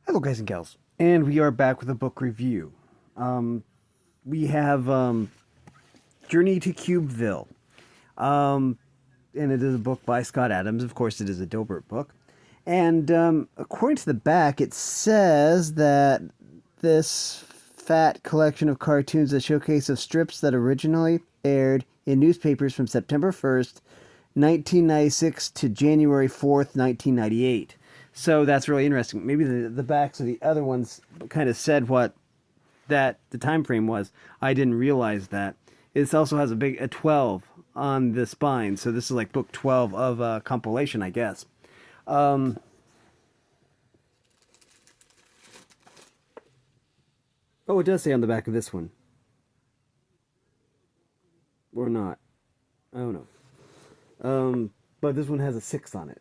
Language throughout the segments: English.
Hello, guys and gals, and we are back with a book review. We have Journey to Cubeville, and it is a book by Scott Adams. Of course, it is a Dilbert book, and according to the back, it says that this fat collection of cartoons is a showcase of strips that originally aired in newspapers from September 1st, 1996 to January 4th, 1998. So that's really interesting. Maybe the backs of the other ones kind of said what that the time frame was. I didn't realize that. This also has a 12 on the spine, so this is like book 12 of a compilation, I guess. Um, oh, it does say on the back of this one, or not. I don't know. But this one has a 6 on it.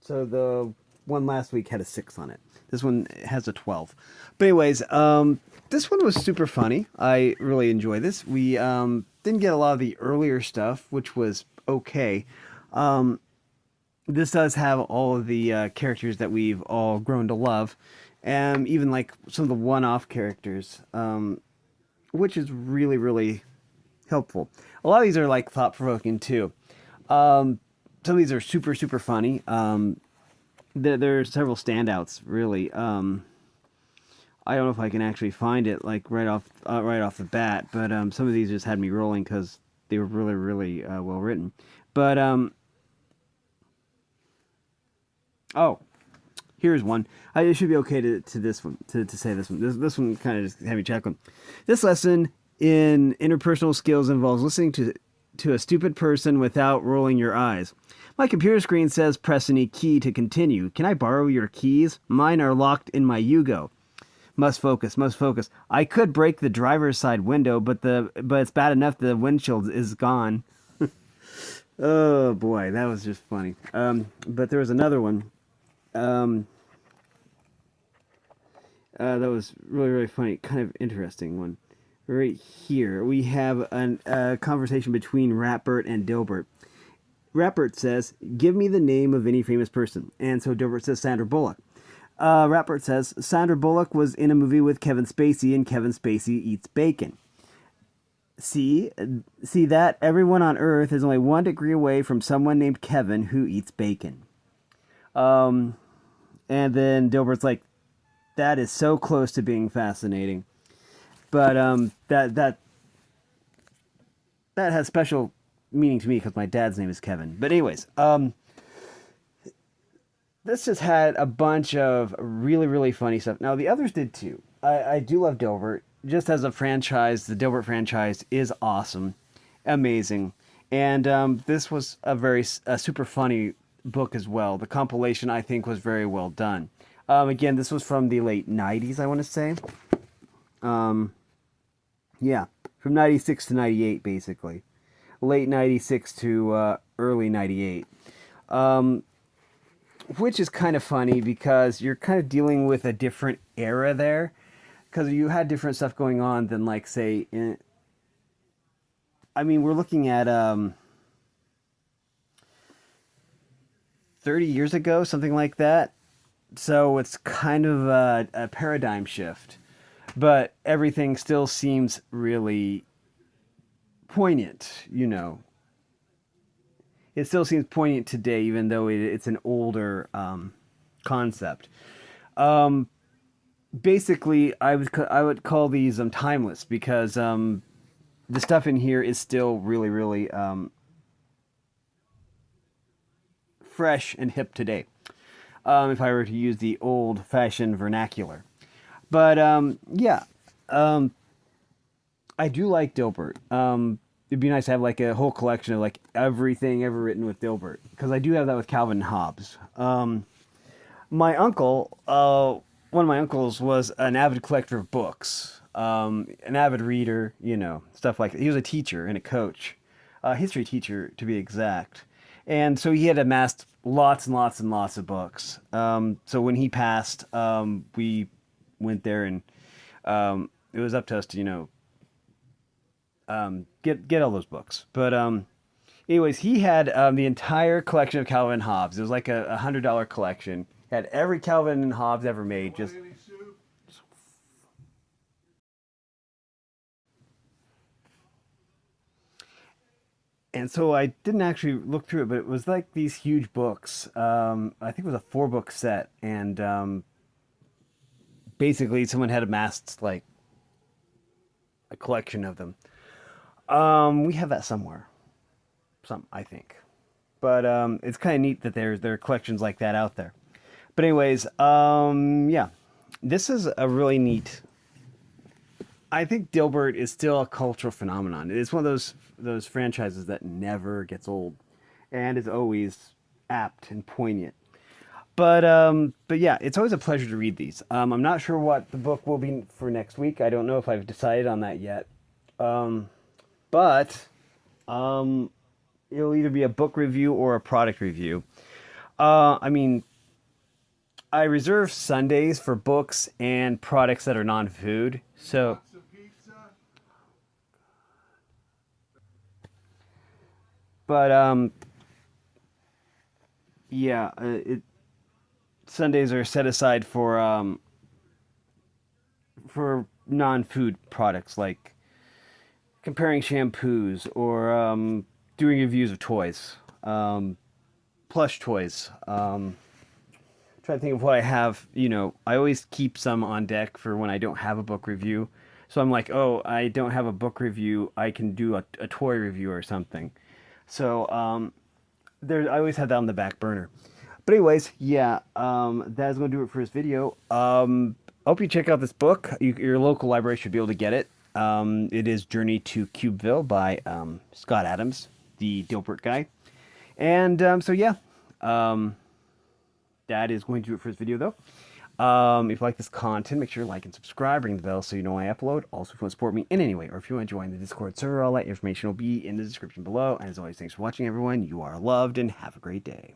So the one last week had a 6 on it. This one has a 12. But anyways, this one was super funny. I really enjoy this. We didn't get a lot of the earlier stuff, which was okay. Um, this does have all of the characters that we've all grown to love, and even like some of the one-off characters, which is really, really helpful. A lot of these are like thought-provoking too. Some of these are super, super funny. There are several standouts, really. I don't know if I can actually find it like right off the bat, but some of these just had me rolling because they were really, really well written. But oh, here's one. It should be okay to this one to say this one. This one kind of just had me chuckling. This lesson in interpersonal skills involves listening to a stupid person without rolling your eyes. My computer screen says press any key to continue. Can I borrow your keys? Mine are locked in my Yugo. Must focus, must focus. I could break the driver's side window, but it's bad enough the windshield is gone. Oh boy, that was just funny. But there was another one. Um, that was really, really funny, kind of interesting one. Right here, we have a conversation between Ratbert and Dilbert. Ratbert says, "Give me the name of any famous person," and so Dilbert says Sandra Bullock. Ratbert says Sandra Bullock was in a movie with Kevin Spacey, and Kevin Spacey eats bacon. See, see that everyone on Earth is only 1 degree away from someone named Kevin who eats bacon. Um, and then Dilbert's like, "That is so close to being fascinating." But that has special meaning to me because my dad's name is Kevin. But anyways, this just had a bunch of really, really funny stuff. Now the others did too. I do love Dilbert. Just as a franchise, the Dilbert franchise is awesome, amazing, and this was a super funny book as well. The compilation I think was very well done. Again, this was from the late '90s, I want to say. Um, yeah, from '96 to '98, basically. Late '96 to early '98. Um, which is kind of funny because you're kind of dealing with a different era there. Because you had different stuff going on than, like, say, I mean, we're looking at 30 years ago, something like that. So it's kind of a paradigm shift. But everything still seems really poignant, you know. It still seems poignant today, even though it's an older concept. Um, Basically, I would call these timeless because the stuff in here is still really, really fresh and hip today. If I were to use the old-fashioned vernacular, but yeah, um, I do like Dilbert. It'd be nice to have like a whole collection of like everything ever written with Dilbert because I do have that with Calvin Hobbes. My uncle, one of my uncles was an avid collector of books, an avid reader, you know, stuff like that. He was a teacher and a coach, a history teacher to be exact. And so he had amassed lots and lots and lots of books. So when he passed, we went there and it was up to us to, you know, get all those books. But anyways, he had the entire collection of Calvin Hobbes. It was like a $100 collection. Had every Calvin and Hobbes ever made. Just and so I didn't actually look through it, but it was like these huge books. I think it was a 4 book set, and basically someone had amassed like a collection of them. We have that somewhere, some I think, but it's kind of neat that there are collections like that out there. But anyways, yeah, this is a really neat. I think Dilbert is still a cultural phenomenon. It's one of those franchises that never gets old, and is always apt and poignant. But yeah, it's always a pleasure to read these. I'm not sure what the book will be for next week. I don't know if I've decided on that yet. But it'll either be a book review or a product review. I mean, I reserve Sundays for books and products that are non-food. So, but yeah, Sundays are set aside for non-food products like comparing shampoos or doing reviews of toys, plush toys. Trying to think of what I have. I always keep some on deck for when I don't have a book review. So I'm like, oh, I don't have a book review. I can do a toy review or something. So I always had that on the back burner. But anyways, yeah, that is going to do it for this video. I hope you check out this book. Your local library should be able to get it. It is Journey to Cubeville by Scott Adams, the Dilbert guy. And so yeah, that is going to do it for this video, though. If you like this content, make sure to like and subscribe, ring the bell so you know when I upload. Also, if you want to support me in any way, or if you want to join the Discord server, all that information will be in the description below. And as always, thanks for watching, everyone. You are loved, and have a great day.